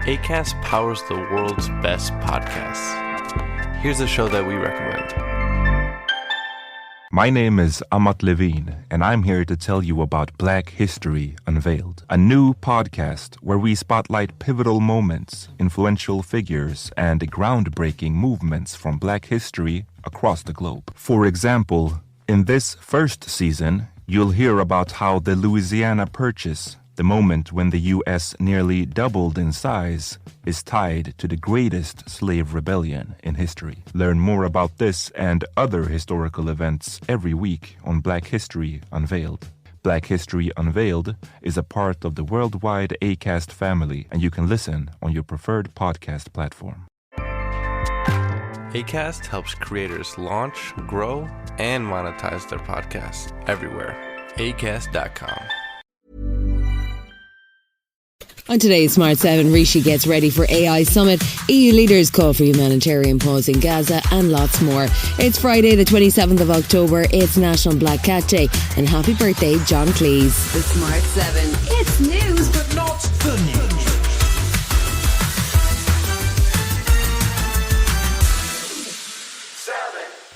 Acast powers the world's best podcasts. Here's a show that we recommend. My name is Amat Levine, and I'm here to tell you about Black History Unveiled, a new podcast where we spotlight pivotal moments, influential figures, and groundbreaking movements from Black history across the globe. For example, in this first season, you'll hear about how the Louisiana Purchase, the moment when the U.S. nearly doubled in size, is tied to the greatest slave rebellion in history. Learn more about this and other historical events every week on Black History Unveiled. Black History Unveiled is a part of the worldwide Acast family, and you can listen on your preferred podcast platform. Acast helps creators launch, grow, and monetize their podcasts everywhere. Acast.com. On today's Smart 7, Rishi gets ready for AI Summit, EU leaders call for humanitarian pause in Gaza, and lots more. It's Friday the 27th of October, it's National Black Cat Day, and happy birthday, John Cleese. The Smart 7, it's news, but not the news.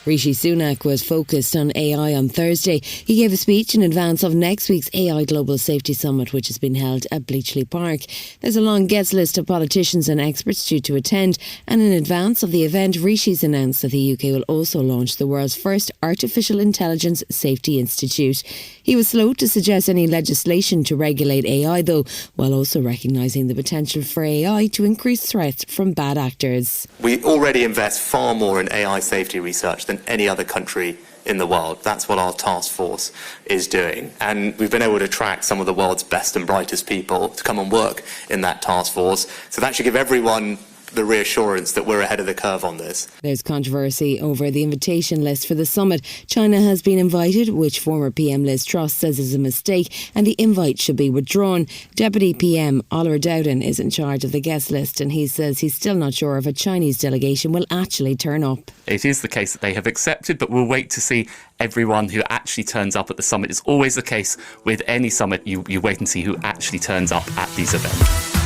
Rishi Sunak was focused on AI on Thursday. He gave a speech in advance of next week's AI Global Safety Summit, which has been held at Bleachley Park. There's a long guest list of politicians and experts due to attend, and in advance of the event, Rishi's announced that the UK will also launch the world's first Artificial Intelligence Safety Institute. He was slow to suggest any legislation to regulate AI, though, while also recognising the potential for AI to increase threats from bad actors. We already invest far more in AI safety research than any other country in the world. That's what our task force is doing. And we've been able to attract some of the world's best and brightest people to come and work in that task force. So that should give everyone the reassurance that we're ahead of the curve on this. There's controversy over the invitation list for the summit. China has been invited, which former PM Liz Truss says is a mistake, and the invite should be withdrawn. Deputy PM Oliver Dowden is in charge of the guest list, and he says he's still not sure if a Chinese delegation will actually turn up. It is the case that they have accepted, but we'll wait to see everyone who actually turns up at the summit. It's always the case with any summit. You wait and see who actually turns up at these events.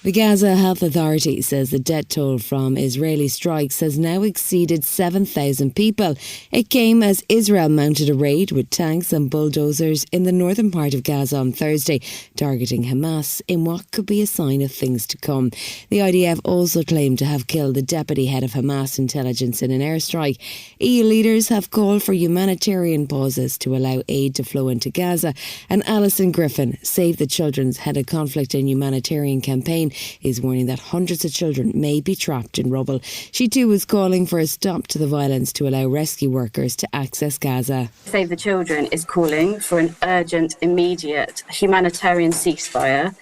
The Gaza Health Authority says the death toll from Israeli strikes has now exceeded 7,000 people. It came as Israel mounted a raid with tanks and bulldozers in the northern part of Gaza on Thursday, targeting Hamas in what could be a sign of things to come. The IDF also claimed to have killed the deputy head of Hamas intelligence in an airstrike. EU leaders have called for humanitarian pauses to allow aid to flow into Gaza, and Alison Griffin, Save the Children's head of conflict and humanitarian campaign, is warning that hundreds of children may be trapped in rubble. She too was calling for a stop to the violence to allow rescue workers to access Gaza. Save the Children is calling for an urgent, immediate humanitarian ceasefire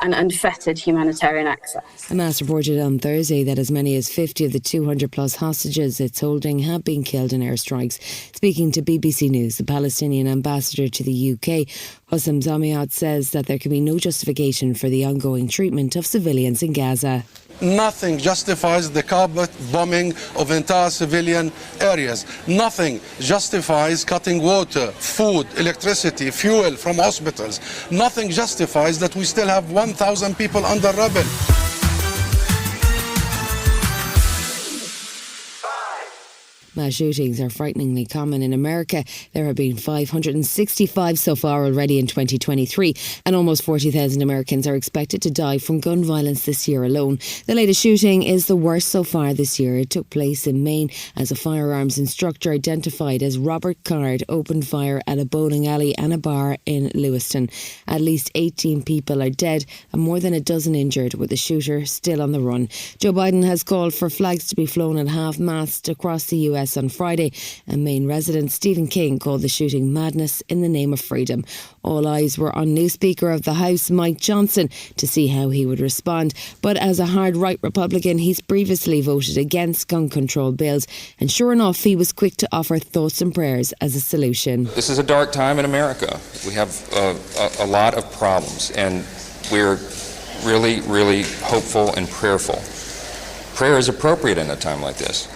and unfettered humanitarian access. Hamas reported on Thursday that as many as 50 of the 200 plus hostages it's holding have been killed in airstrikes. Speaking to BBC News, the Palestinian ambassador to the UK, Hussam Zamiat, says that there can be no justification for the ongoing treatment of civilians in Gaza. Nothing justifies the carpet bombing of entire civilian areas. Nothing justifies cutting water, food, electricity, fuel from hospitals. Nothing justifies that we still have 1,000 people under rubble. Mass shootings are frighteningly common in America. There have been 565 so far already in 2023, and almost 40,000 Americans are expected to die from gun violence this year alone. The latest shooting is the worst so far this year. It took place in Maine as a firearms instructor identified as Robert Card opened fire at a bowling alley and a bar in Lewiston. At least 18 people are dead and more than a dozen injured, with the shooter still on the run. Joe Biden has called for flags to be flown at half-mast across the US on Friday, and Maine resident Stephen King called the shooting madness in the name of freedom. All eyes were on new Speaker of the House Mike Johnson to see how he would respond, but as a hard right Republican, he's previously voted against gun control bills, and sure enough, he was quick to offer thoughts and prayers as a solution. This is a dark time in America. We have a lot of problems, and we're really, really hopeful and prayerful. Prayer is appropriate in a time like this,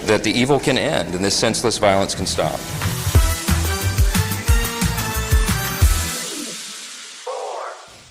that the evil can end and this senseless violence can stop.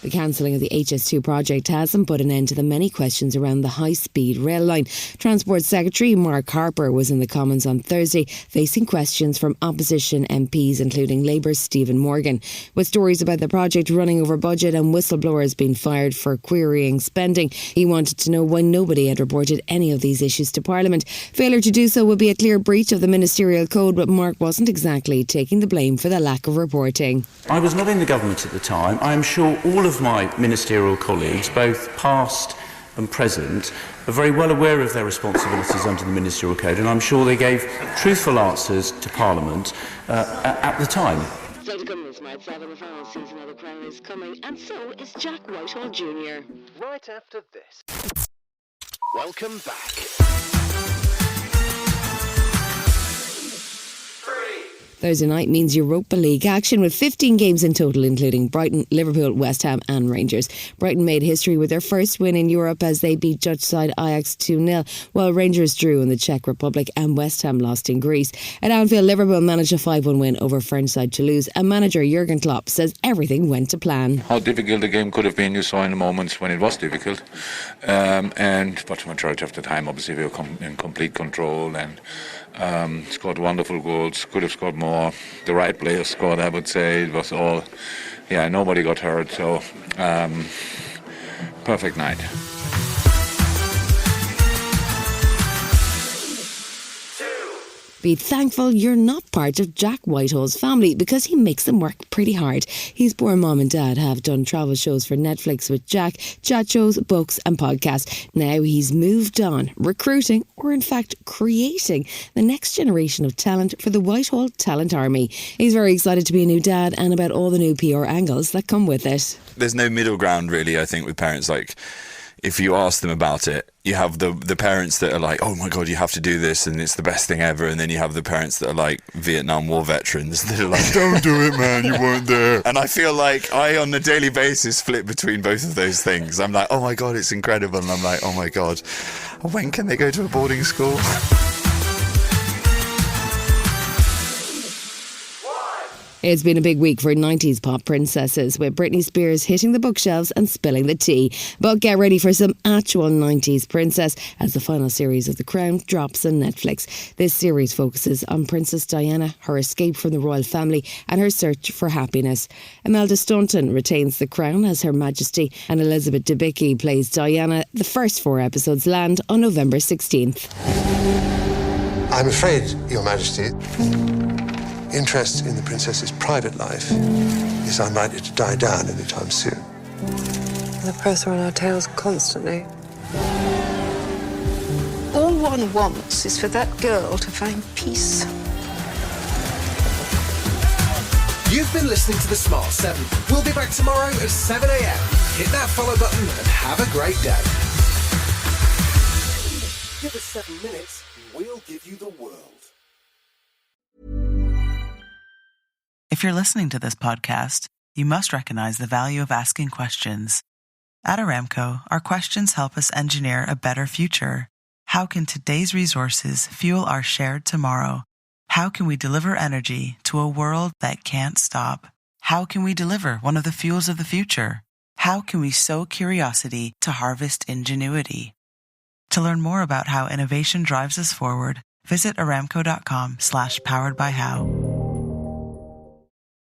The cancelling of the HS2 project hasn't put an end to the many questions around the high-speed rail line. Transport Secretary Mark Harper was in the Commons on Thursday, facing questions from opposition MPs, including Labour's Stephen Morgan. With stories about the project running over budget and whistleblowers being fired for querying spending, he wanted to know why nobody had reported any of these issues to Parliament. Failure to do so would be a clear breach of the ministerial code, but Mark wasn't exactly taking the blame for the lack of reporting. I was not in the government at the time. I am sure all of my ministerial colleagues, both past and present, are very well aware of their responsibilities under the ministerial code, and I'm sure they gave truthful answers to Parliament at the time. So to come this March 7, the final season of The Crown is coming, and so is Jack Whitehall Jr. Right after this. Welcome back. Thursday night means Europa League action with 15 games in total, including Brighton, Liverpool, West Ham and Rangers. Brighton made history with their first win in Europe as they beat Dutch side Ajax 2-0, while Rangers drew in the Czech Republic and West Ham lost in Greece. At Anfield, Liverpool managed a 5-1 win over French side Toulouse, and manager Jurgen Klopp says everything went to plan. How difficult the game could have been, you saw in the moments when it was difficult. But the majority of the time, obviously, we were in complete control and scored wonderful goals, could have scored more. The right players scored, I would say. It was all, nobody got hurt, so perfect night. Be thankful you're not part of Jack Whitehall's family, because he makes them work pretty hard. His poor mum and dad have done travel shows for Netflix with Jack, chat shows, books and podcasts. Now he's moved on, recruiting, or in fact creating, the next generation of talent for the Whitehall Talent Army. He's very excited to be a new dad and about all the new PR angles that come with it. There's no middle ground really, I think, with parents. Like, if you ask them about it, you have the parents that are like, oh my God, you have to do this and it's the best thing ever. And then you have the parents that are like Vietnam War veterans that are like, don't do it, man, you weren't there. And I feel like I, on a daily basis, flip between both of those things. I'm like, oh my God, it's incredible. And I'm like, oh my God, when can they go to a boarding school? It's been a big week for 90s pop princesses, with Britney Spears hitting the bookshelves and spilling the tea. But get ready for some actual 90s princess as the final series of The Crown drops on Netflix. This series focuses on Princess Diana, her escape from the royal family and her search for happiness. Imelda Staunton retains the crown as Her Majesty, and Elizabeth Debicki plays Diana. The first 4 episodes land on November 16th. I'm afraid, Your Majesty, interest in the princess's private life is unlikely to die down anytime soon. The press are on our tails constantly. All one wants is for that girl to find peace. You've been listening to The Smart 7. We'll be back tomorrow at 7 a.m. Hit that follow button and have a great day. Give us 7 minutes, we'll give you the world. If you're listening to this podcast, you must recognize the value of asking questions. At Aramco, our questions help us engineer a better future. How can today's resources fuel our shared tomorrow? How can we deliver energy to a world that can't stop? How can we deliver one of the fuels of the future? How can we sow curiosity to harvest ingenuity? To learn more about how innovation drives us forward, visit aramco.com/poweredbyhow.